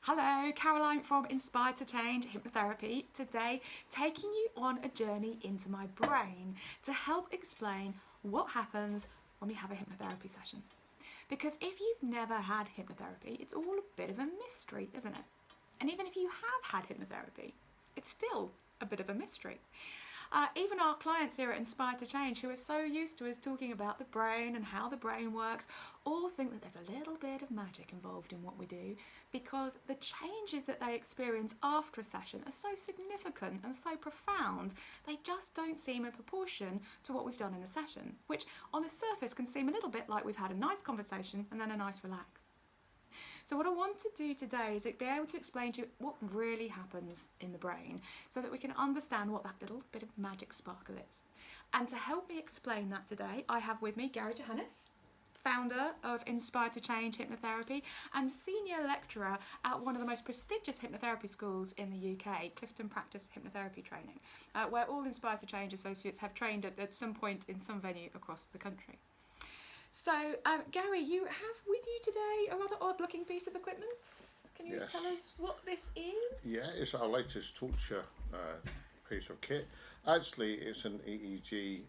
Hello, Caroline from Inspired to Change Hypnotherapy. Today, taking you on a journey into my brain to help explain what happens when we have a hypnotherapy session. Because if you've never had hypnotherapy, it's all a bit of a mystery, isn't it? And even if you have had hypnotherapy, it's still a bit of a mystery. Even our clients here at Inspired to Change, who are so used to us talking about the brain and how the brain works, all think that there's a little bit of magic involved in what we do, because the changes that they experience after a session are so significant and so profound, they just don't seem in proportion to what we've done in the session, which on the surface can seem a little bit like we've had a nice conversation and then a nice relax. So what I want to do today is be able to explain to you what really happens in the brain so that we can understand what that little bit of magic sparkle is. And to help me explain that today, I have with me Gary Johannes, founder of Inspired to Change Hypnotherapy and senior lecturer at one of the most prestigious hypnotherapy schools in the UK, Clifton Practice Hypnotherapy Training, where all Inspired to Change associates have trained at some point in some venue across the country. So, Gary, you have with you today a rather odd-looking piece of equipment. Can you tell us what this is? Yeah, it's our latest torture piece of kit. Actually, it's an EEG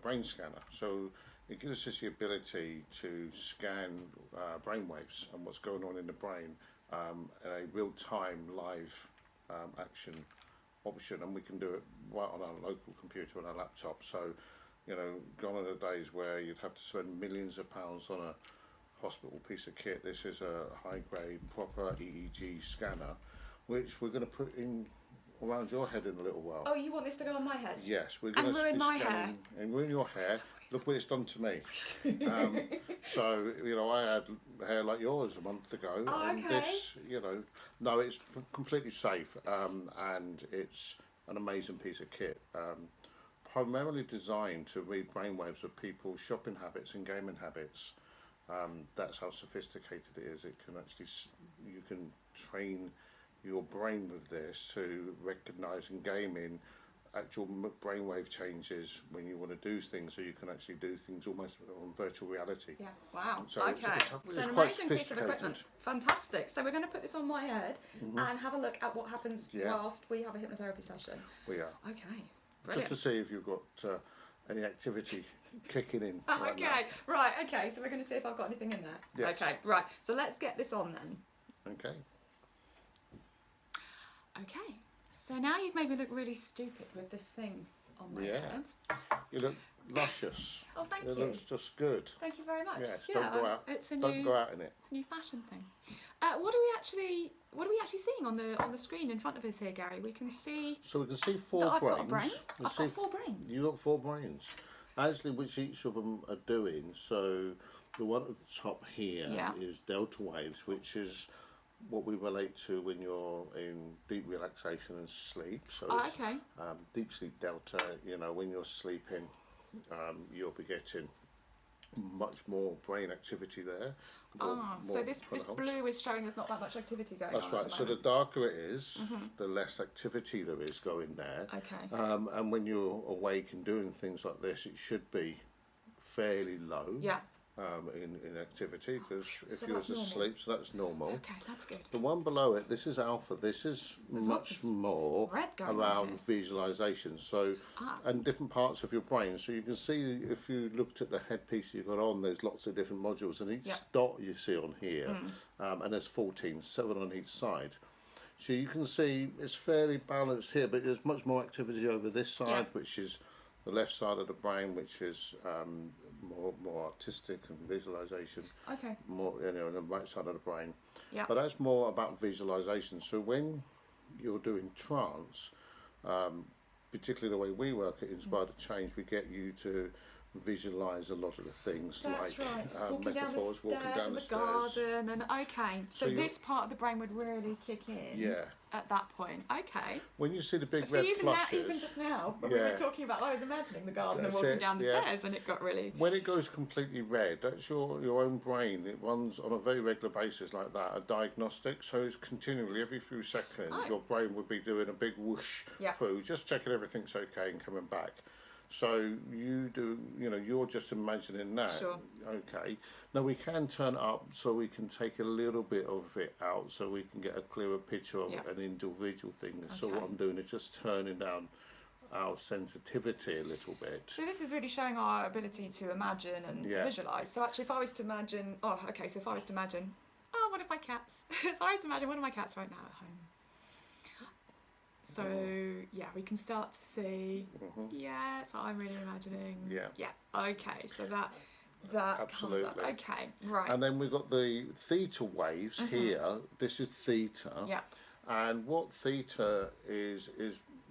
brain scanner. So it gives us the ability to scan brain waves and what's going on in the brain in a real-time live action option, and we can do it right on our local computer on our laptop. So, you know, gone are the days where you'd have to spend millions of pounds on a hospital piece of kit. This is a high-grade, proper EEG scanner, which we're going to put in around your head in a little while. Oh, you want this to go on my head? Yes, we're going to ruin my hair. And ruin your hair. Look what it's done to me. So, you know, I had hair like yours a month ago. Oh, and okay. this, you know, no, it's completely safe, and it's an amazing piece of kit. Primarily designed to read brainwaves of people's shopping habits and gaming habits. That's how sophisticated it is. It can actually, you can train your brain with this to recognise in gaming actual brainwave changes when you want to do things, so you can actually do things almost on virtual reality. Yeah, wow. So okay. it's So an quite amazing piece of equipment. Fantastic. So we're going to put this on my head and have a look at what happens whilst we have a hypnotherapy session. We are. Okay. Brilliant. Just to see if you've got any activity kicking in. Right, okay, so we're going to see if I've got anything in there. Yes. Okay, right, so let's get this on then. Okay. Okay, so now you've made me look really stupid with this thing on my head. You look luscious. Oh, thank you. It looks just good. Thank you very much. Yes, don't go out. Don't go out in it. It's a new fashion thing. What are we actually seeing on the screen in front of us here, Gary? We can see. So we can see four I've brains. got a brain. I've got 4 brains. You got 4 brains. Actually, which each of them are doing. So the one at the top here is delta waves, which is what we relate to when you're in deep relaxation and sleep. So it's, deep sleep delta. You know, when you're sleeping, you'll be getting much more brain activity there. So this blue is showing there's not that much activity going on. That's right. So the darker it is, the less activity there is going there. Okay. And when you're awake and doing things like this, it should be fairly low. Yeah. In activity, because if So you that's was asleep, so that's normal. Okay, that's good. The one below it, this is alpha. This is much more around visualization. So, and different parts of your brain. So you can see if you looked at the headpiece you got on, there's lots of different modules, and each dot you see on here, and there's 14, 7 on each side. So you can see it's fairly balanced here, but there's much more activity over this side, which is the left side of the brain, which is more artistic and visualization. Okay. More, you know, on the right side of the brain. Yeah. But that's more about visualization. So when you're doing trance, particularly the way we work at Inspired to Change, we get you to visualize a lot of the things metaphors, walking down the stairs, garden, and so this part of the brain would really kick in at that point. Okay. When you see the big red flushes, even just now when we were talking about, I was imagining the garden and walking down the stairs, and it got really. When it goes completely red, that's your own brain. It runs on a very regular basis like that, a diagnostic. So it's continually every few seconds, your brain would be doing a big whoosh through, just checking everything's okay and coming back. So you do, you're just imagining that. Sure. Okay. Now we can turn it up so we can take a little bit of it out so we can get a clearer picture of Yeah. an individual thing. So Okay. what I'm doing is just turning down our sensitivity a little bit. So this is really showing our ability to imagine and Yeah. visualize. So actually, if I was to imagine, what if my cats? If I was to imagine one of my cats right now at home. So yeah, we can start to see. Yeah, so I'm really imagining. Yeah. Yeah. Okay. So that Absolutely. comes up. Okay. Right. And then we've got the theta waves here. This is theta. Yeah. And what theta is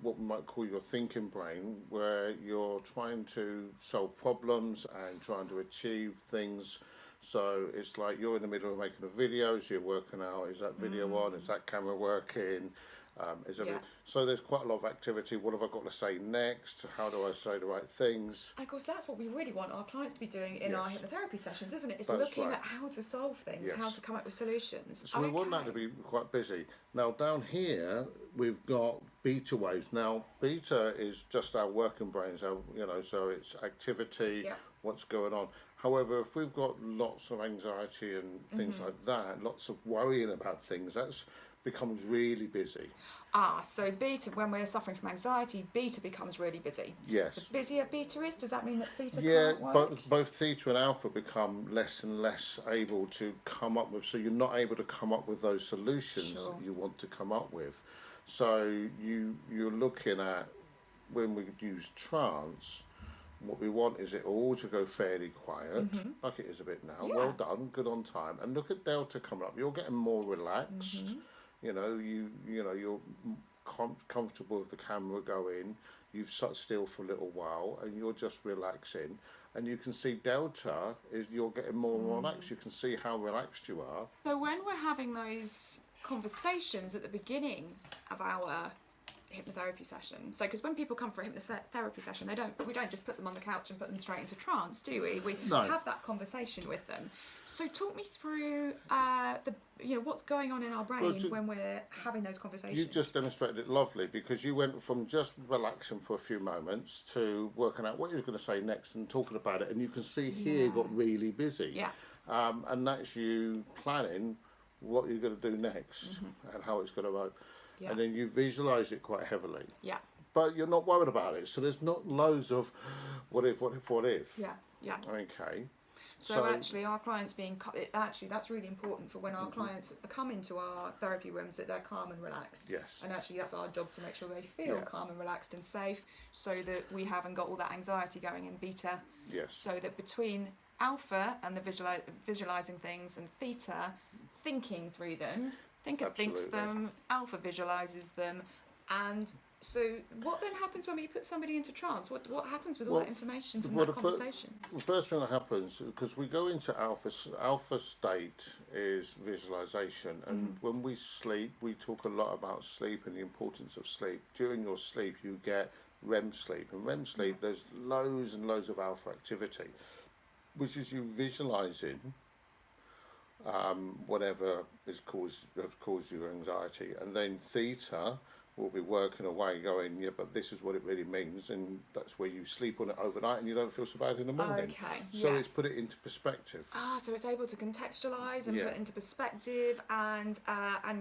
what we might call your thinking brain, where you're trying to solve problems and trying to achieve things. So it's like you're in the middle of making a video, so you're working out, is that video on, is that camera working, so there's quite a lot of activity. What have I got to say next? How do I say the right things? And of course, that's what we really want our clients to be doing in our hypnotherapy sessions, isn't it? It's That's looking right. at how to solve things, Yes. how to come up with solutions. So we want that to be quite busy. Now down here we've got beta waves. Now beta is just our working brains, so it's activity, Yeah. what's going on. However, if we've got lots of anxiety and things like that, lots of worrying about things, that's becomes really busy. So beta, when we're suffering from anxiety, beta becomes really busy. Yes. The busier beta is, does that mean that theta Yeah, can't work? both theta and alpha become less and less able to come up with, so you're not able to come up with those solutions Sure. that you want to come up with. So you're looking at, when we use trance, what we want is it all to go fairly quiet, like it is a bit now. Yeah. Well done, good on time. And look at delta coming up. You're getting more relaxed. You're comfortable with the camera going. You've sat still for a little while, and you're just relaxing. And you can see delta is you're getting more relaxed. You can see how relaxed you are. So when we're having those conversations at the beginning of our hypnotherapy session, so because when people come for a hypnotherapy session, we don't just put them on the couch and put them straight into trance, do we? We No. have that conversation with them. So talk me through what's going on in our brain when we're having those conversations. You just demonstrated it lovely, because you went from just relaxing for a few moments to working out what you were going to say next and talking about it, and you can see here got really busy. Yeah. And that's you planning what you're going to do next and how it's going to work. Yeah. And then you visualise it quite heavily. Yeah. But you're not worried about it, so there's not loads of what if. Yeah. Yeah. Okay. So actually, our clients that's really important for when our clients come into our therapy rooms, that they're calm and relaxed. Yes. And actually, that's our job to make sure they feel calm and relaxed and safe, so that we haven't got all that anxiety going in beta. Yes. So that between alpha and the visualizing things, and theta, thinking through them, theta thinks them, alpha visualizes them, and so what then happens when we put somebody into trance? What happens with all that information from that conversation? The first thing that happens, because we go into alpha state is visualization, and when we sleep, we talk a lot about sleep and the importance of sleep. During your sleep, you get REM sleep, and REM sleep, there's loads and loads of alpha activity, which is you visualizing whatever has caused you anxiety, and then theta will be working away going, but this is what it really means, and that's where you sleep on it overnight and you don't feel so bad in the morning. Okay. So it's put it into perspective. So it's able to contextualise and put it into perspective and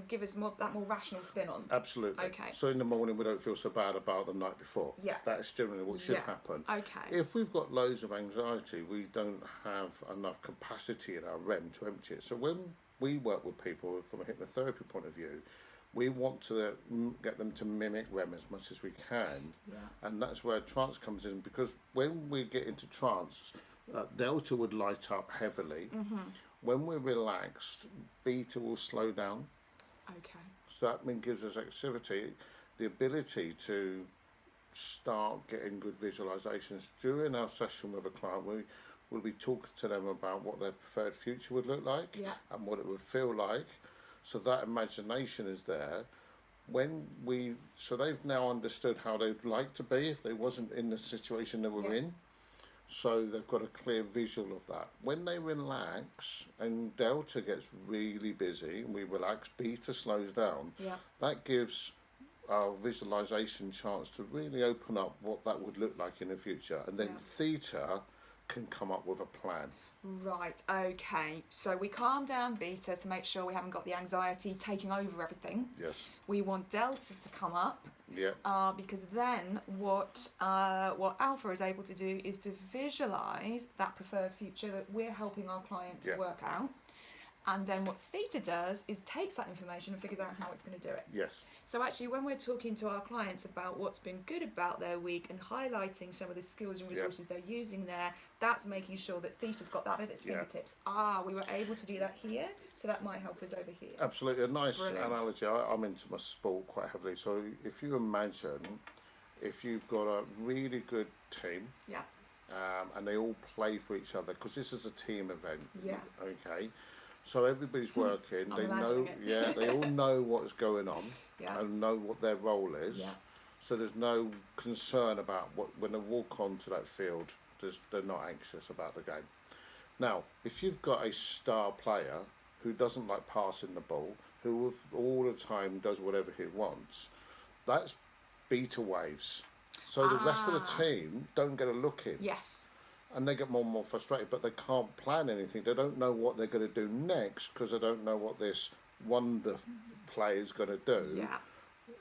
give us that more rational spin on. Absolutely. Okay. So in the morning we don't feel so bad about the night before. Yeah. That's generally what should happen. Okay. If we've got loads of anxiety, we don't have enough capacity in our REM to empty it. So when we work with people from a hypnotherapy point of view, we want to get them to mimic REM as much as we can. Yeah. And that's where trance comes in, because when we get into trance, delta would light up heavily. When we're relaxed, beta will slow down. Okay. So that gives us activity, the ability to start getting good visualizations. During our session with a client, we'll be talking to them about what their preferred future would look like and what it would feel like. So that imagination is there. So they've now understood how they'd like to be if they wasn't in the situation they were in. So they've got a clear visual of that. When they relax and delta gets really busy and we relax, beta slows down. Yeah. That gives our visualization chance to really open up what that would look like in the future, and then theta can come up with a plan. Right, okay. So we calm down beta to make sure we haven't got the anxiety taking over everything. Yes. We want delta to come up. Yeah. Because then what alpha is able to do is to visualize that preferred future that we're helping our client to work out. And then what theta does is takes that information and figures out how it's going to do it. Yes. So actually, when we're talking to our clients about what's been good about their week and highlighting some of the skills and resources they're using there, that's making sure that theta's got that at its fingertips. We were able to do that here, so that might help us over here. Absolutely. A nice Brilliant. analogy. I'm into my sport quite heavily. So if you imagine if you've got a really good team, and they all play for each other, because this is a team event. Okay. So everybody's working. They know. They all know what's going on and know what their role is. So there's no concern about when they walk onto that field. They're not anxious about the game. Now, if you've got a star player who doesn't like passing the ball, who all the time does whatever he wants, that's beta waves. So the rest of the team don't get a look in. Yes. And they get more and more frustrated, but they can't plan anything. They don't know what they're going to do next because they don't know what this wonder play is going to do.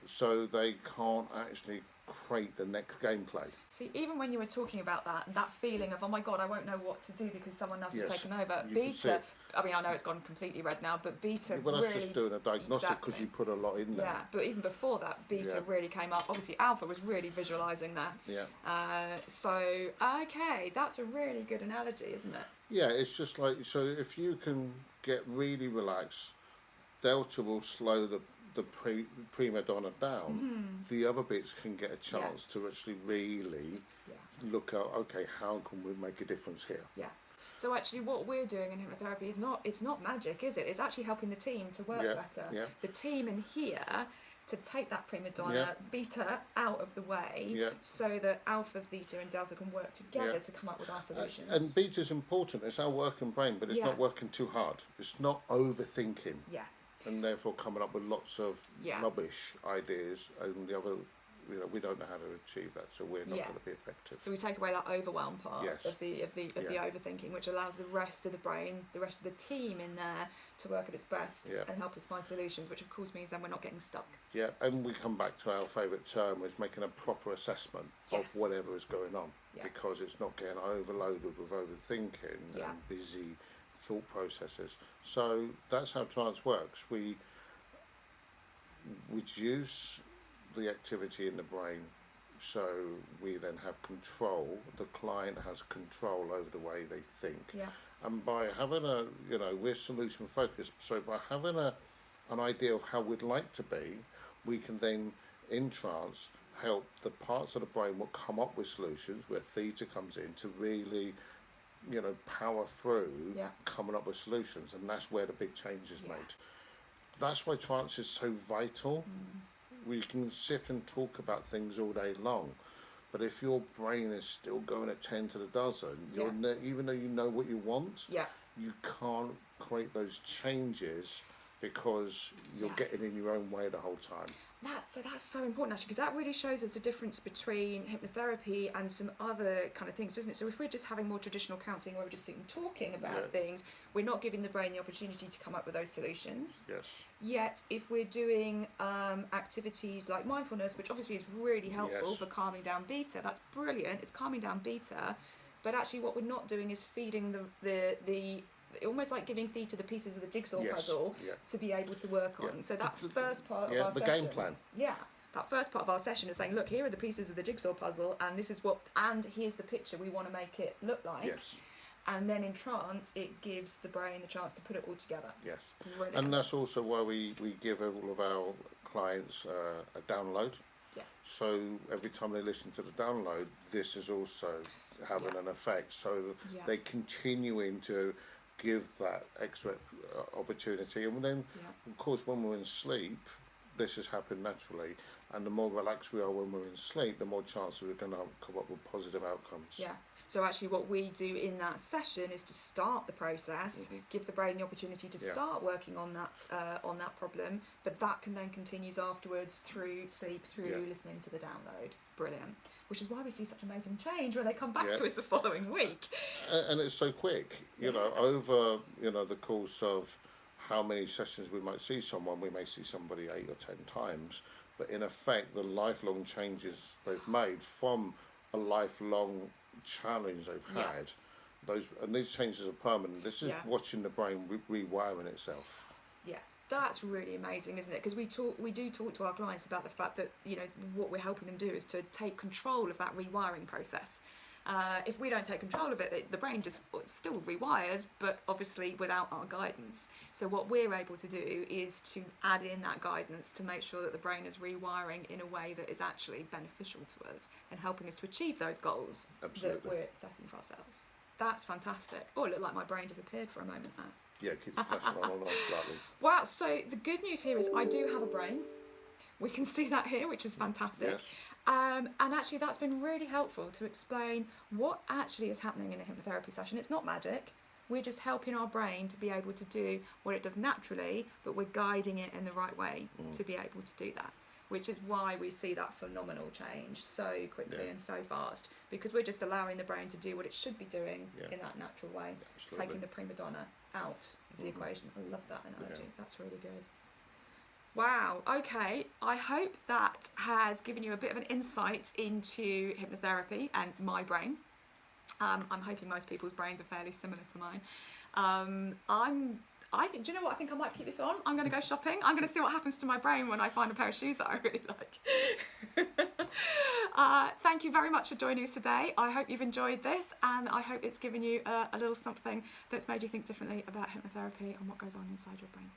So they can't actually create the next gameplay. See, even when you were talking about that feeling of, oh my God, I won't know what to do because someone else has taken over. Beta, I mean, I know it's gone completely red now, but beta well, really... that's just doing a diagnostic because you put a lot in there. Yeah, but even before that, beta really came up. Obviously, alpha was really visualising that. So, okay, that's a really good analogy, isn't it? Yeah, it's just like, so if you can get really relaxed, delta will slow the prima donna down. The other bits can get a chance to actually really look at, okay, how can we make a difference here? So actually what we're doing in hypnotherapy it's not magic, is it? It's actually helping the team to work better. The team in here to take that prima donna, beta out of the way, so that alpha, theta and delta can work together to come up with our solutions. And beta's important. It's our working brain, but it's not working too hard. It's not overthinking. And therefore coming up with lots of rubbish ideas, and the other, we don't know how to achieve that, so we're not going to be effective. So we take away that overwhelm part of the overthinking, which allows the rest of the brain, the rest of the team in there to work at its best and help us find solutions, which of course means then we're not getting stuck. Yeah, and we come back to our favourite term, is making a proper assessment of whatever is going on, because it's not getting overloaded with overthinking and busy thought processes. So that's how trance works. We reduce the activity in the brain, so we then have control. The client has control over the way they think. And by having we're solution focused, so by having an idea of how we'd like to be, we can then in trance help the parts of the brain will come up with solutions, where theta comes in to really power through coming up with solutions, and that's where the big change is made. That's why trance is so vital. We can sit and talk about things all day long, but if your brain is still going at 10 to the dozen, even though you know what you want, you can't create those changes because you're getting in your own way the whole time. That's so important, actually, because that really shows us the difference between hypnotherapy and some other kind of things, doesn't it? So if we're just having more traditional counselling where we're just sitting talking about things, we're not giving the brain the opportunity to come up with those solutions. Yet if we're doing activities like mindfulness, which obviously is really helpful for calming down beta, that's brilliant, it's calming down beta, but actually what we're not doing is feeding the almost like giving theta the pieces of the jigsaw puzzle to be able to work on. So that first part of our the session, game plan. That first part of our session is saying, look, here are the pieces of the jigsaw puzzle, and this is and here's the picture we want to make it look like. And then in trance, it gives the brain the chance to put it all together. Brilliant. And that's also why we give all of our clients a download. So every time they listen to the download, this is also having an effect. So they're continuing to give that extra opportunity, and then of course when we're in sleep, this has happened naturally, and the more relaxed we are when we're in sleep, the more chance we're going to come up with positive outcomes. So actually what we do in that session is to start the process, give the brain the opportunity to start working on that problem, but that can then continues afterwards through sleep, through listening to the download. Brilliant. Which is why we see such amazing change when they come back to us the following week. And it's so quick, you know, over, you know, the course of how many sessions we might see someone, we may see somebody 8 or 10 times, but in effect, the lifelong changes they've made from a lifelong challenge they've had, and these changes are permanent. This is watching the brain rewiring itself. Yeah, that's really amazing, isn't it? Because we do talk to our clients about the fact that, you know, what we're helping them do is to take control of that rewiring process. If we don't take control of it, the brain just still rewires, but obviously without our guidance. So what we're able to do is to add in that guidance to make sure that the brain is rewiring in a way that is actually beneficial to us and helping us to achieve those goals that we're setting for ourselves. That's fantastic. Oh, it looked like my brain disappeared for a moment there. Yeah, keep flashing on and on slightly. Wow, so the good news here is I do have a brain. We can see that here, which is fantastic. Yes. And actually that's been really helpful to explain what actually is happening in a hypnotherapy session. It's not magic. We're just helping our brain to be able to do what it does naturally, but we're guiding it in the right way to be able to do that, which is why we see that phenomenal change so quickly and so fast, because we're just allowing the brain to do what it should be doing in that natural way, taking the prima donna out of the equation. I love that analogy. That's really good. Wow, okay, I hope that has given you a bit of an insight into hypnotherapy and my brain. I'm hoping most people's brains are fairly similar to mine. I think, do you know what, I think I might keep this on. I'm going to go shopping. I'm going to see what happens to my brain when I find a pair of shoes that I really like. Thank you very much for joining us today. I hope you've enjoyed this, and I hope it's given you a little something that's made you think differently about hypnotherapy and what goes on inside your brain.